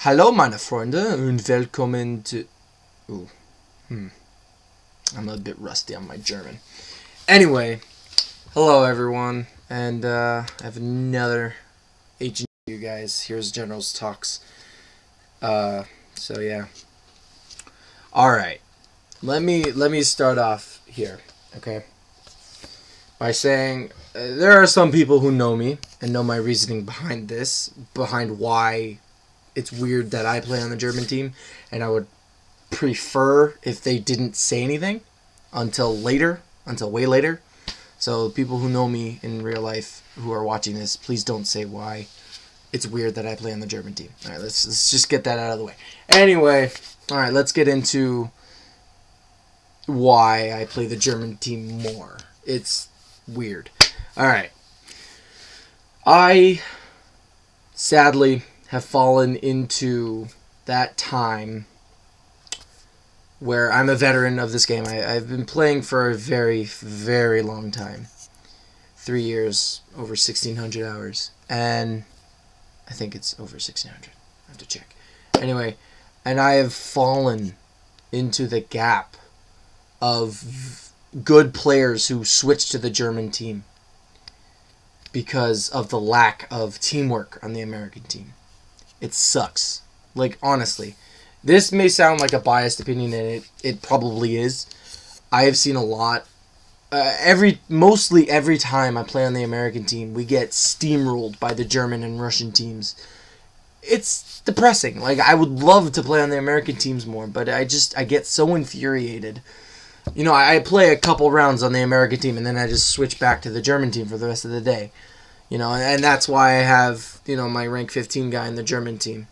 Hallo meine Freunde und willkommen to... Ooh, I'm a bit rusty on my German. Anyway, hello everyone, and I have another H you guys. Here's General's Talks. So yeah. Alright, let me start off here, okay? By saying, there are some people who know me and know my reasoning behind this, behind why it's weird that I play on the German team, and I would prefer if they didn't say anything until way later. So people who know me in real life who are watching this, please don't say why it's weird that I play on the German team. All right, let's just get that out of the way. Anyway, all right, let's get into why I play the German team more. It's weird. All right. I sadly have fallen into that time where I'm a veteran of this game. I've been playing for a very, very long time. 3 years, over 1,600 hours. And I think it's over 1,600. I have to check. Anyway, and I have fallen into the gap of good players who switched to the German team because of the lack of teamwork on the American team. It sucks. Like, honestly. This may sound like a biased opinion, and it probably is. I have seen a lot. Mostly every time I play on the American team, we get steamrolled by the German and Russian teams. It's depressing. Like, I would love to play on the American teams more, but I get so infuriated. You know, I play a couple rounds on the American team, and then I just switch back to the German team for the rest of the day. You know, and that's why I have, my rank 15 guy in the German team.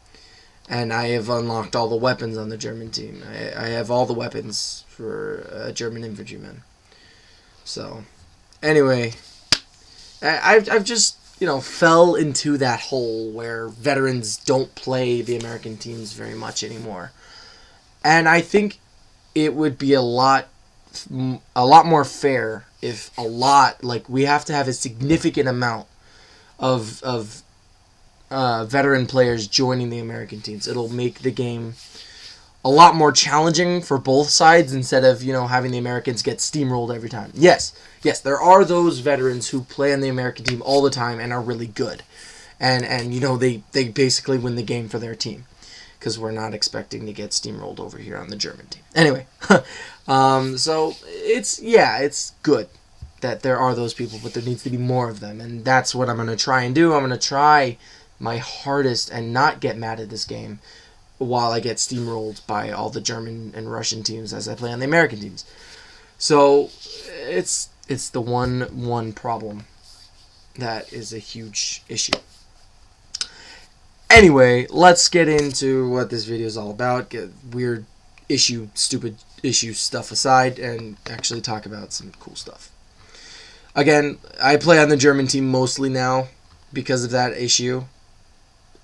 And I have unlocked all the weapons on the German team. I have all the weapons for a German infantryman. So, anyway, I've just, fell into that hole where veterans don't play the American teams very much anymore. And I think it would be a lot more fair if we have to have a significant amount of veteran players joining the American teams. It'll make the game a lot more challenging for both sides instead of, having the Americans get steamrolled every time. Yes, there are those veterans who play on the American team all the time and are really good. And they basically win the game for their team. Because we're not expecting to get steamrolled over here on the German team. Anyway, so it's good that there are those people, but there needs to be more of them. And that's what I'm going to try and do. I'm going to try my hardest and not get mad at this game while I get steamrolled by all the German and Russian teams as I play on the American teams. So it's the one problem that is a huge issue. Anyway, let's get into what this video is all about. Get weird stupid issue stuff aside and actually talk about some cool stuff. Again, I play on the German team mostly now because of that issue.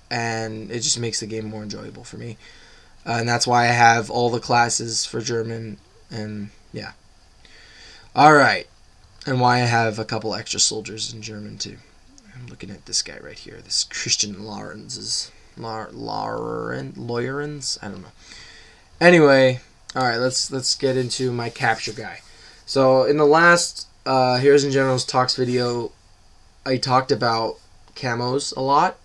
And it just makes the game more enjoyable for me. And that's why I have all the classes for German. And yeah. Alright. And why I have a couple extra soldiers in German too. I'm looking at this guy right here. This Christian Lorenz. Lorenz? I don't know. Anyway. Alright, let's get into my capture guy. So in the last Heroes and Generals Talks video, I talked about camos a lot.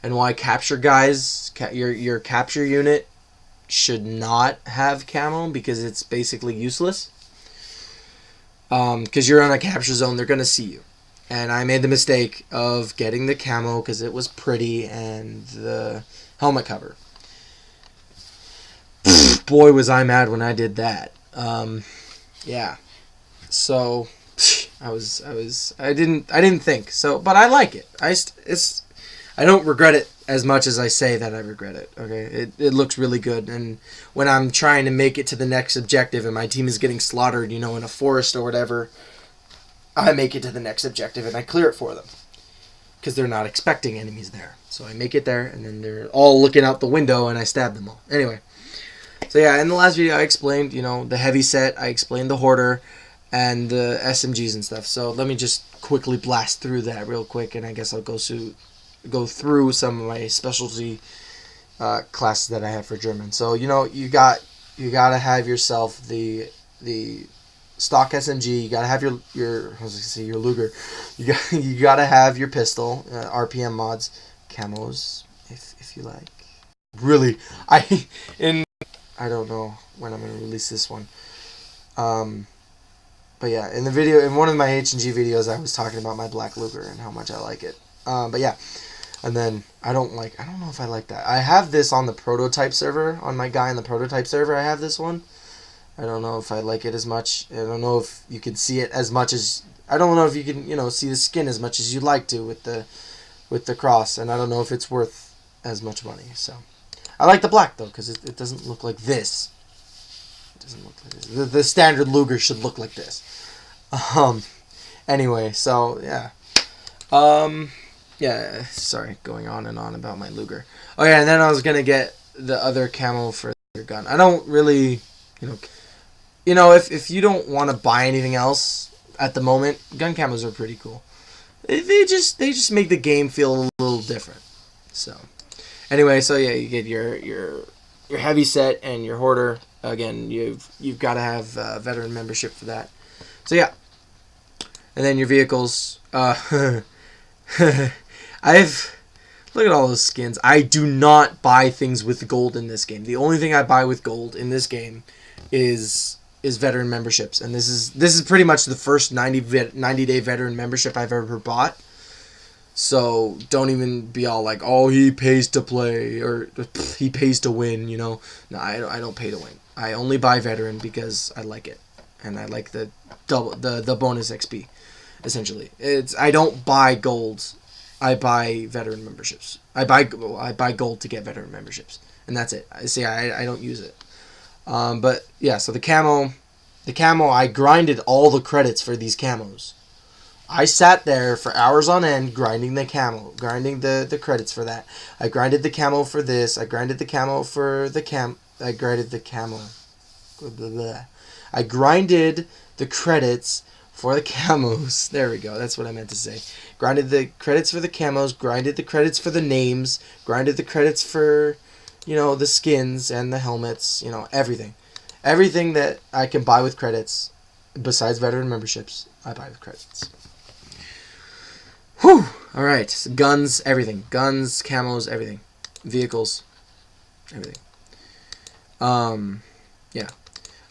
And why capture guys, your capture unit should not have camo because it's basically useless. Because you're on a capture zone, they're going to see you. And I made the mistake of getting the camo because it was pretty and the helmet cover. Boy, was I mad when I did that. Yeah. So I didn't think. So, but I like it. I don't regret it as much as I say that I regret it, okay? It looks really good, and when I'm trying to make it to the next objective and my team is getting slaughtered, in a forest or whatever, I make it to the next objective and I clear it for them. Because they're not expecting enemies there. So I make it there, and then they're all looking out the window, and I stab them all. Anyway. So yeah, in the last video I explained, the heavy set, I explained the Hoarder, and the SMGs and stuff. So let me just quickly blast through that real quick, and I guess I'll go through some of my specialty classes that I had for German. So you gotta have yourself the stock SMG. You gotta have your I was gonna say your Luger. You gotta have your pistol, RPM mods, camos if you like. Really, I don't know when I'm gonna release this one. But yeah, in one of my H&G videos, I was talking about my black Luger and how much I like it. But yeah, and then I don't know if I like that. I have this on the prototype server, on my guy in the prototype server. I have this one. I don't know if I like it as much. I don't know if you can see it as much as. I don't know if you can see the skin as much as you'd like to with the cross, and I don't know if it's worth as much money. So I like the black though because it doesn't look like this. It doesn't look like this. The standard Luger should look like this. Anyway, so yeah. Yeah. Sorry, going on and on about my Luger. Oh yeah, and then I was gonna get the other camo for the gun. I don't really, if you don't want to buy anything else at the moment, gun camos are pretty cool. They just make the game feel a little different. So, anyway, so yeah, you get your heavy set and your hoarder. Again, you've got to have veteran membership for that. So yeah, and then your vehicles. Look at all those skins. I do not buy things with gold in this game. The only thing I buy with gold in this game is veteran memberships, and this is pretty much the first 90-day veteran membership I've ever bought. So don't even be all like, oh, he pays to play or he pays to win. No, I don't pay to win. I only buy veteran because I like it, and I like the bonus XP. Essentially, I don't buy gold. I buy veteran memberships. I buy gold to get veteran memberships, and that's it. I don't use it. But yeah, so the camo, I grinded all the credits for these camos. I sat there for hours on end grinding the camo, grinding the credits for that. I grinded the camo for this. I grinded the camo for the I grinded the camo. Blah, blah, blah. I grinded the credits for the camos. There we go. That's what I meant to say. Grinded the credits for the camos. Grinded the credits for the names. Grinded the credits for, the skins and the helmets. Everything. Everything that I can buy with credits, besides veteran memberships, I buy with credits. Whew. All right. So guns, everything. Guns, camos, everything. Vehicles, everything. Yeah.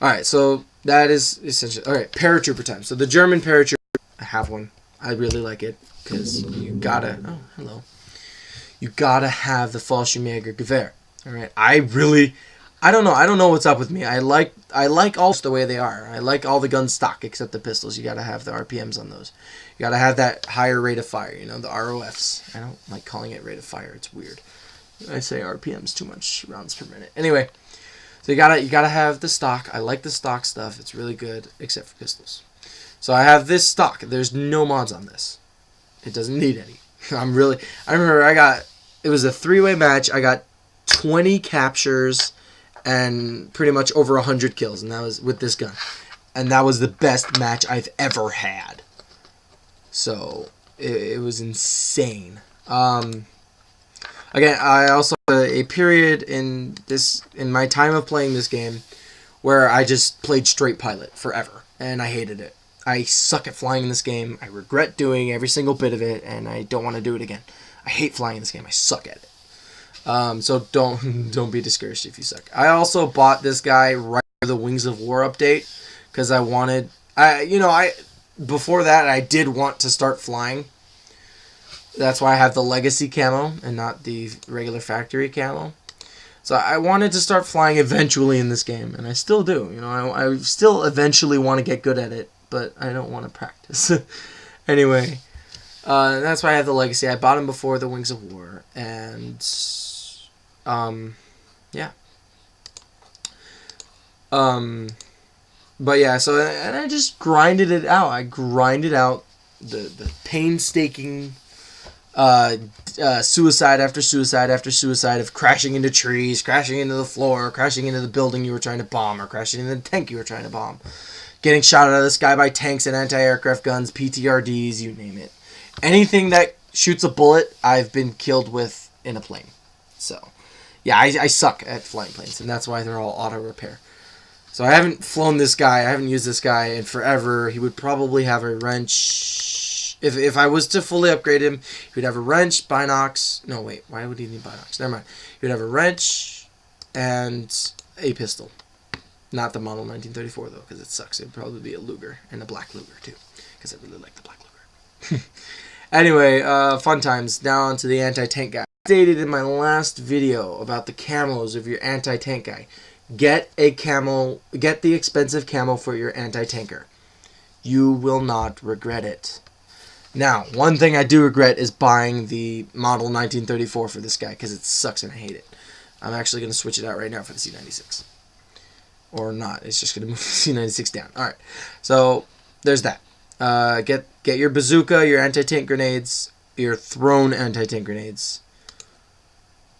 All right. So that is essentially... All right. Paratrooper time. So the German paratrooper, I have one. I really like it because you gotta... Oh, hello. You gotta have the Fallschirmjägergewehr. All right. I don't know. I don't know what's up with me. I like all the way they are. I like all the guns stock except the pistols. You gotta have the RPMs on those. You gotta have that higher rate of fire. The ROFs. I don't like calling it rate of fire. It's weird. I say RPMs too much, rounds per minute. Anyway, so you gotta have the stock. I like the stock stuff. It's really good, except for pistols. So I have this stock. There's no mods on this. It doesn't need any. I remember it was a 3-way match. I got 20 captures and pretty much over 100 kills, and that was with this gun. And that was the best match I've ever had. So it was insane. Again, I also had a period in my time of playing this game where I just played straight pilot forever, and I hated it. I suck at flying in this game. I regret doing every single bit of it, and I don't want to do it again. I hate flying in this game. I suck at it. So don't be discouraged if you suck. I also bought this guy right after the Wings of War update because before that I did want to start flying. That's why I have the Legacy camo and not the regular factory camo. So I wanted to start flying eventually in this game, and I still do. I still eventually want to get good at it, but I don't want to practice. Anyway, that's why I have the Legacy. I bought him before the Wings of War, and yeah. But yeah, so and I just grinded it out. I grinded out the painstaking suicide after suicide after suicide of crashing into trees, crashing into the floor, crashing into the building you were trying to bomb, or crashing into the tank you were trying to bomb, getting shot out of the sky by tanks and anti-aircraft guns, PTRDs, you name it. Anything that shoots a bullet, I've been killed with in a plane. So, Yeah, I suck at flying planes, and that's why they're all auto repair. So I haven't flown this guy. I haven't used this guy in forever. He would probably have a wrench. If I was to fully upgrade him, he would have a wrench, binocs. No, wait. Why would he need binocs? Never mind. He would have a wrench and a pistol. Not the Model 1934, though, because it sucks. It would probably be a Luger, and a black Luger, too, because I really like the black Luger. Anyway, fun times. Now on to the anti-tank guy. I stated in my last video about the camos of your anti-tank guy. Get a camo. Get the expensive camo for your anti-tanker. You will not regret it. Now, one thing I do regret is buying the Model 1934 for this guy, because it sucks and I hate it. I'm actually going to switch it out right now for the C96. Or not. It's just going to move the C96 down. Alright. So, there's that. Get your bazooka, your anti-tank grenades, your thrown anti-tank grenades.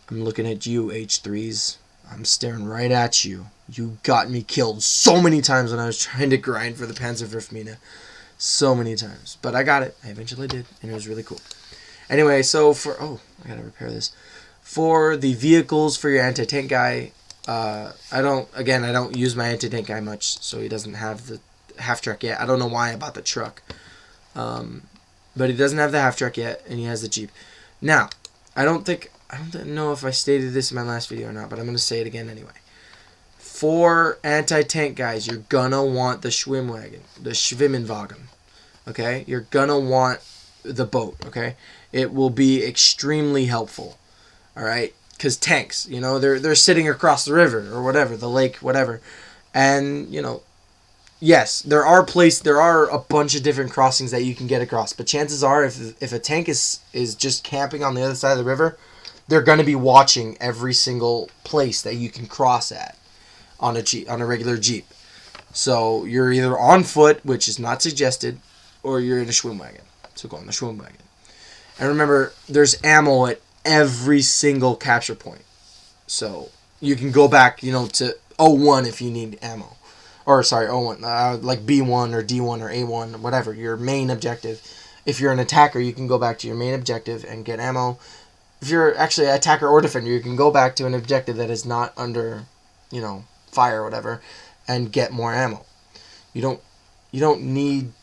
I'm looking at you, H3s. I'm staring right at you. You got me killed so many times when I was trying to grind for the Panzerwurfmine. So many times. But I got it. I eventually did. And it was really cool. Anyway, so for... Oh, I gotta repair this. For the vehicles for your anti-tank guy, I don't use my anti-tank guy much, so he doesn't have the half-truck yet. I don't know why I bought the truck. But he doesn't have the half-truck yet, and he has the Jeep. Now, I don't know if I stated this in my last video or not, but I'm going to say it again anyway. For anti-tank guys, you're going to want the Schwimmwagen, the Schwimmenwagen, okay? You're going to want the boat, okay? It will be extremely helpful, all right? Because tanks, you know, they're sitting across the river or whatever, the lake, whatever. And, you know, yes, there are a bunch of different crossings that you can get across, but chances are if a tank is just camping on the other side of the river, they're going to be watching every single place that you can cross at on a regular Jeep. So you're either on foot, which is not suggested, or you're in a Schwimmwagen. So go on the Schwimmwagen. And remember, there's ammo at every single capture point. So you can go back, you know, to O1 if you need ammo. Or, sorry, O1, like B1 or D1 or A1, whatever, your main objective. If you're an attacker, you can go back to your main objective and get ammo. If you're actually an attacker or defender, you can go back to an objective that is not under, you know, fire or whatever, and get more ammo. You don't need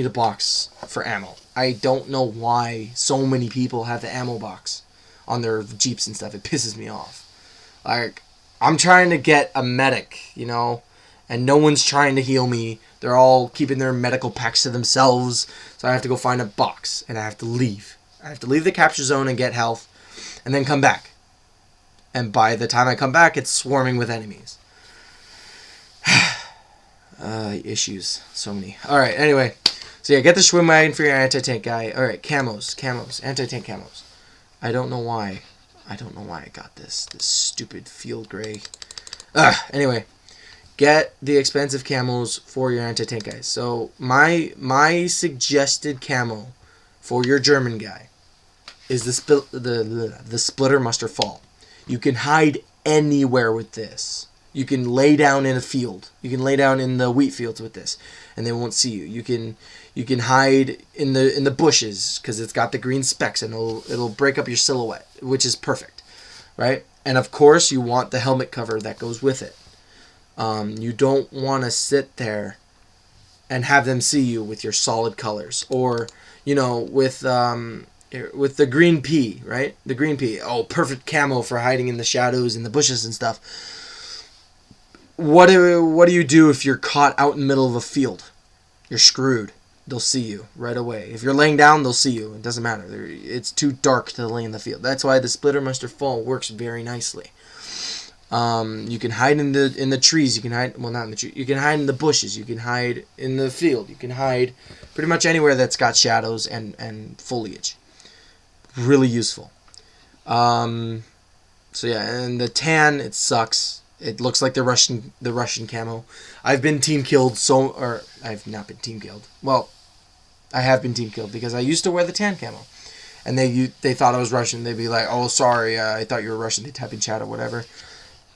a box for ammo. I don't know why so many people have the ammo box on their Jeeps and stuff. It pisses me off. Like, I'm trying to get a medic, you know, and no one's trying to heal me. They're all keeping their medical packs to themselves, so I have to go find a box, and I have to leave. I have to leave the capture zone and get health, and then come back. And by the time I come back, it's swarming with enemies. Issues. So many. Alright, anyway. So yeah, get the Schwimmwagen for your anti-tank guy. Alright, camos. Anti-tank camos. I don't know why I got this stupid field gray. Anyway, get the expensive camos for your anti-tank guys. So my suggested camo for your German guy is the splitter muster fall. You can hide anywhere with this. You can lay down in a field. You can lay down in the wheat fields with this, and they won't see you. You can hide in the bushes because it's got the green specks, and it'll break up your silhouette, which is perfect, right? And of course, you want the helmet cover that goes with it. You don't want to sit there and have them see you with your solid colors, or you know, with the green pea, right? The green pea. Oh, perfect camo for hiding in the shadows and the bushes and stuff. What do you do if you're caught out in the middle of a field? You're screwed. They'll see you right away. If you're laying down, they'll see you. It doesn't matter. It's too dark to lay in the field. That's why the splitter muster fall works very nicely. You can hide in the trees. You can hide, well, not in the trees. You can hide in the bushes. You can hide in the field. You can hide pretty much anywhere that's got shadows and foliage. Really useful. So yeah, and the tan, it sucks. It looks like the Russian camo. I've been team killed I've not been team killed. Well, I have been team killed because I used to wear the tan camo, and they thought I was Russian. They'd be like, "Oh, sorry, I thought you were Russian." They type in chat or whatever.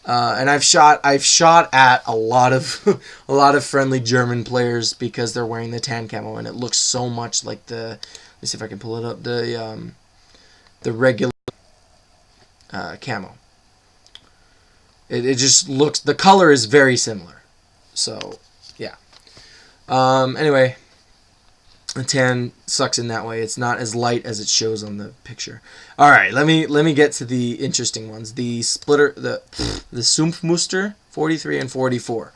And I've shot at a lot of friendly German players because they're wearing the tan camo, and it looks so much like let me see if I can pull it up, the regular. camo. It just looks, the color is very similar. So, yeah. Anyway, the tan sucks in that way. It's not as light as it shows on the picture. All right, let me get to the interesting ones. The splitter, the Sumpfmuster 43 and 44.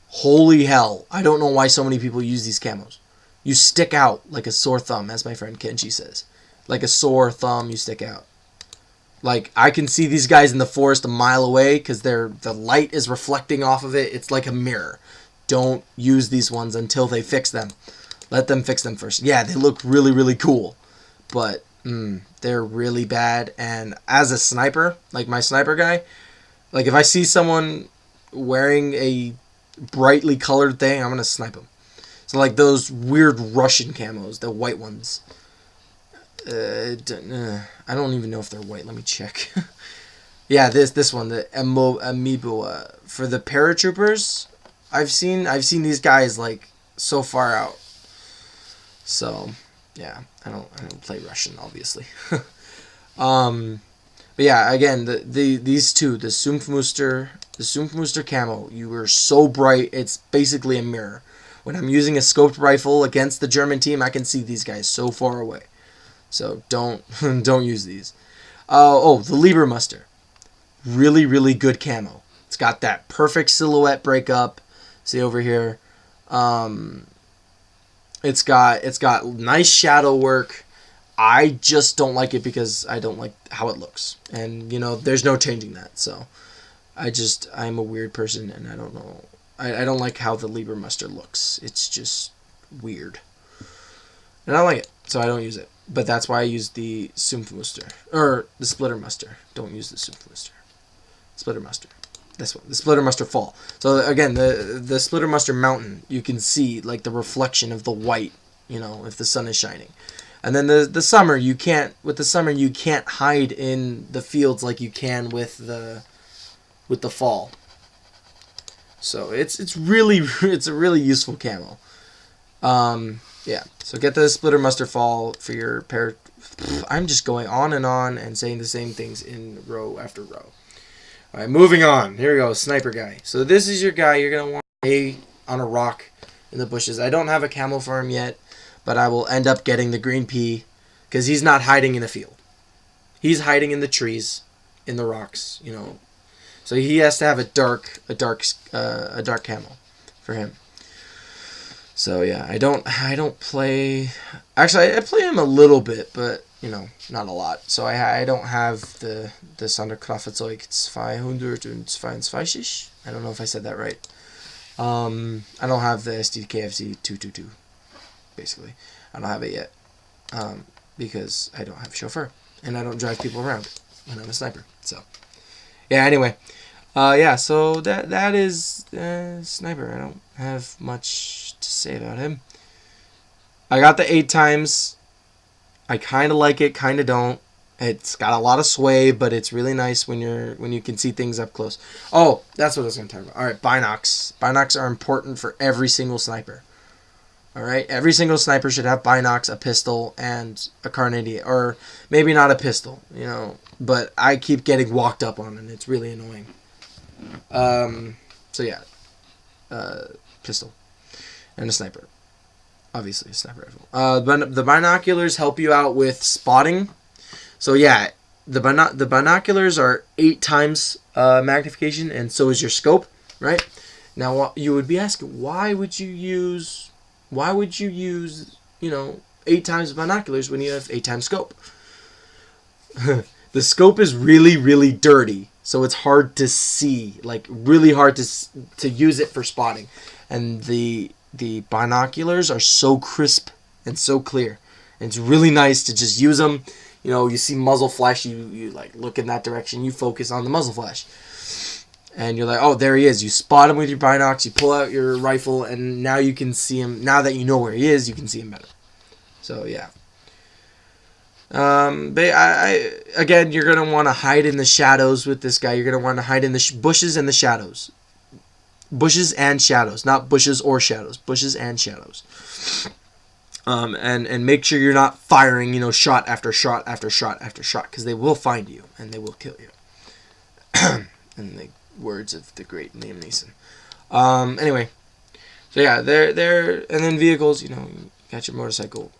Holy hell! I don't know why so many people use these camos. You stick out like a sore thumb, as my friend Kenji says. Like a sore thumb, you stick out. Like, I can see these guys in the forest a mile away because the light is reflecting off of it. It's like a mirror. Don't use these ones until they fix them. Let them fix them first. Yeah, they look really, really cool. But they're really bad. And as a sniper, like my sniper guy, like if I see someone wearing a brightly colored thing, I'm going to snipe them. So like those weird Russian camos, the white ones. I don't even know if they're white. Let me check. Yeah, this one, the Amiibo for the paratroopers. I've seen these guys like so far out. So yeah, I don't play Russian, obviously. But yeah, again, these two, the Sumpfmuster camo, you were so bright, it's basically a mirror. When I'm using a scoped rifle against the German team, I can see these guys so far away. So don't use these. The Liebermuster. Really, really good camo. It's got that perfect silhouette breakup. See over here. It's got nice shadow work. I just don't like it because I don't like how it looks. And, there's no changing that. So I'm a weird person and I don't know. I don't like how the Liebermuster looks. It's just weird. And I don't like it, so I don't use it. But that's why I use the Sumpfmuster. Or the Splittermuster. Don't use the Sumpfmuster. Splittermuster. This one. The Splittermuster Fall. So again, the Splittermuster Mountain, you can see like the reflection of the white, if the sun is shining. And then the summer, you can't hide in the fields like you can with the fall. So it's a really useful camo. Yeah. So get the Splittermuster Fall for your pair. I'm just going on and saying the same things in row after row. All right, moving on. Here we go, sniper guy. So this is your guy. You're gonna want on a rock in the bushes. I don't have a camo for him yet, but I will end up getting the green pea because he's not hiding in the field. He's hiding in the trees, in the rocks. So he has to have a dark camo for him. So yeah, I don't play. Actually, I play him a little bit, but not a lot. So I don't have the Sonderkraftzeug 222. I don't know if I said that right. I don't have the SDKFZ 222. Basically, I don't have it yet. Because I don't have a chauffeur and I don't drive people around when I'm a sniper. So yeah. Anyway. So that is sniper. I don't have much to say about him. I got the 8 times. I kind of like it, kind of don't. It's got a lot of sway, but it's really nice when you can see things up close. Oh, that's what I was going to talk about. All right, binocs. Binocs are important for every single sniper. All right, every single sniper should have binocs, a pistol, and a carnadier, or maybe not a pistol, But I keep getting walked up on, and it's really annoying. So yeah, pistol and a sniper, obviously a sniper rifle. The binoculars help you out with spotting. So yeah, the binoculars are 8 times magnification, and so is your scope, right? Now you would be asking, why would you use 8 times binoculars when you have 8 times scope? The scope is really, really dirty. So it's hard to see, like really hard to use it for spotting. And the binoculars are so crisp and so clear. And it's really nice to just use them. You see muzzle flash, you like look in that direction, you focus on the muzzle flash. And you're like, oh, there he is. You spot him with your binocs, you pull out your rifle, and now you can see him. Now that you know where he is, you can see him better. So yeah. But again, you're going to want to hide in the shadows with this guy. You're going to want to hide in the bushes and the shadows. Bushes and shadows. Not bushes or shadows. Bushes and shadows. And make sure you're not firing, shot after shot after shot after shot, because they will find you and they will kill you. In the words of the great Liam Neeson. Anyway, so yeah, they're and then vehicles. You got your motorcycle.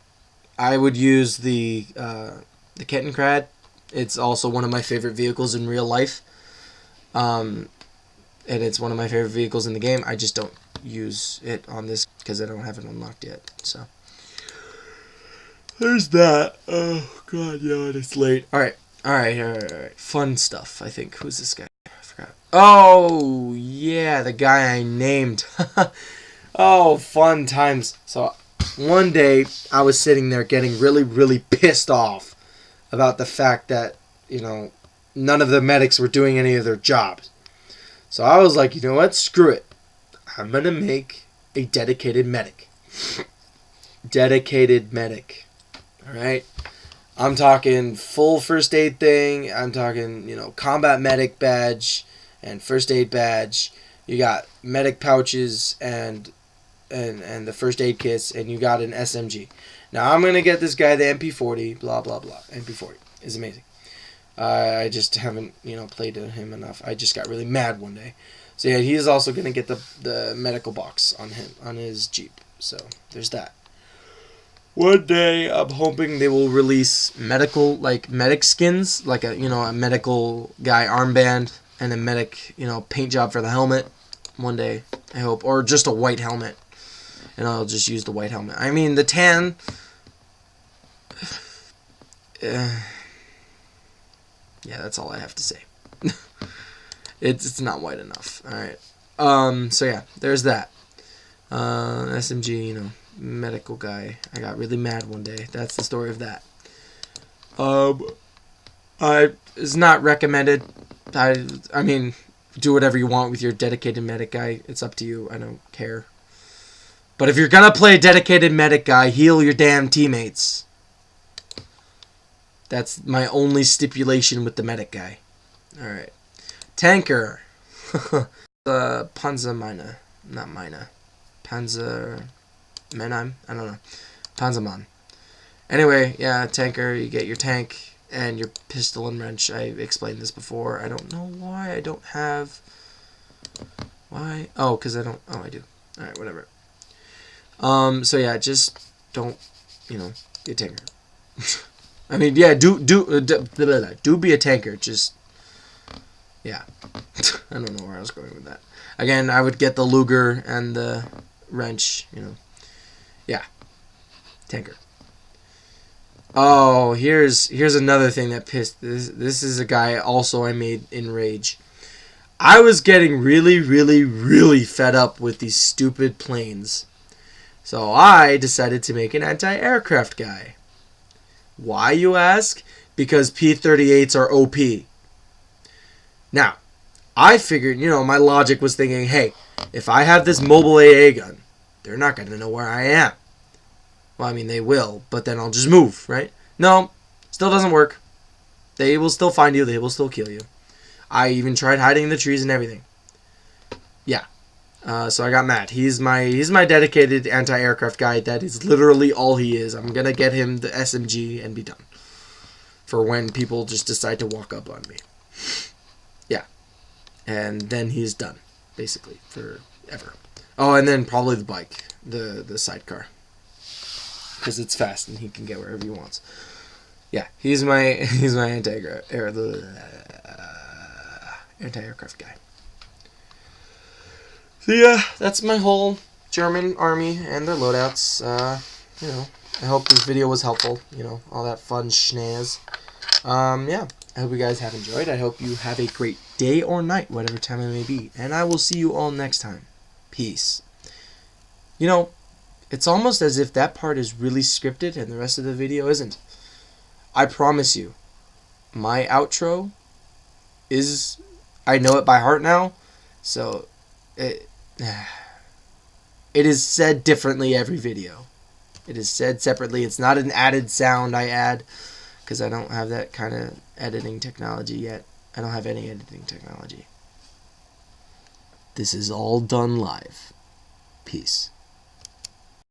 I would use the Kettenkrad. It's also one of my favorite vehicles in real life. And it's one of my favorite vehicles in the game. I just don't use it on this because I don't have it unlocked yet. So there's that. Oh god, yeah, it's late. All right. Fun stuff. I think. Who's this guy? I forgot. Oh yeah, the guy I named. Oh, fun times. So one day I was sitting there getting really, really pissed off about the fact that none of the medics were doing any of their jobs. So I was like, you know what? Screw it. I'm going to make a dedicated medic. Dedicated medic. Alright? I'm talking full first aid thing. I'm talking, combat medic badge and first aid badge. You got medic pouches and the first aid kits, and you got an SMG. Now I'm going to get this guy the MP40, blah, blah, blah. MP40 is amazing. I just haven't, played him enough. I just got really mad one day. So yeah, he's also going to get the medical box on his Jeep. So there's that. One day I'm hoping they will release medic skins, like a medical guy armband and a medic, paint job for the helmet. One day, I hope. Or just a white helmet. And I'll just use the white helmet. I mean, the tan... yeah, that's all I have to say. It's not white enough. Alright. So yeah, there's that. SMG, medical guy. I got really mad one day. That's the story of that. It's not recommended. I mean, do whatever you want with your dedicated medic guy. It's up to you. I don't care. But if you're gonna play a dedicated medic guy, heal your damn teammates. That's my only stipulation with the medic guy. Alright. Tanker. Panzermine. Not Mine. Panzermenheim? I don't know. Panzermann. Anyway, yeah, tanker. You get your tank and your pistol and wrench. I explained this before. I don't know why I don't have... Why? Oh, because I don't... Oh, I do. Alright, whatever. So yeah, just don't, be a tanker. I mean, yeah, do be a tanker. Just, yeah. I don't know where I was going with that. Again, I would get the Luger and the wrench, Yeah. Tanker. Oh, here's another thing that pissed. This is a guy also I made in Rage. I was getting really, really, really fed up with these stupid planes. So I decided to make an anti-aircraft guy. Why, you ask? Because P-38s are OP. Now, I figured, my logic was thinking, hey, if I have this mobile AA gun, they're not going to know where I am. Well, I mean, they will, but then I'll just move, right? No, still doesn't work. They will still find you. They will still kill you. I even tried hiding in the trees and everything. Yeah. So I got mad. He's my dedicated anti-aircraft guy. That is literally all he is. I'm going to get him the SMG and be done. For when people just decide to walk up on me. Yeah. And then he's done. Basically. Forever. Oh, and then probably the bike. The sidecar. Because it's fast and he can get wherever he wants. Yeah. He's my anti-aircraft guy. So yeah, that's my whole German army and their loadouts. I hope this video was helpful. All that fun schnaz. Yeah, I hope you guys have enjoyed. I hope you have a great day or night, whatever time it may be. And I will see you all next time. Peace. It's almost as if that part is really scripted and the rest of the video isn't. I promise you, my outro is... I know it by heart now, so... It is said differently every video. It is said separately. It's not an added sound I add because I don't have that kind of editing technology yet. I don't have any editing technology. This is all done live. Peace.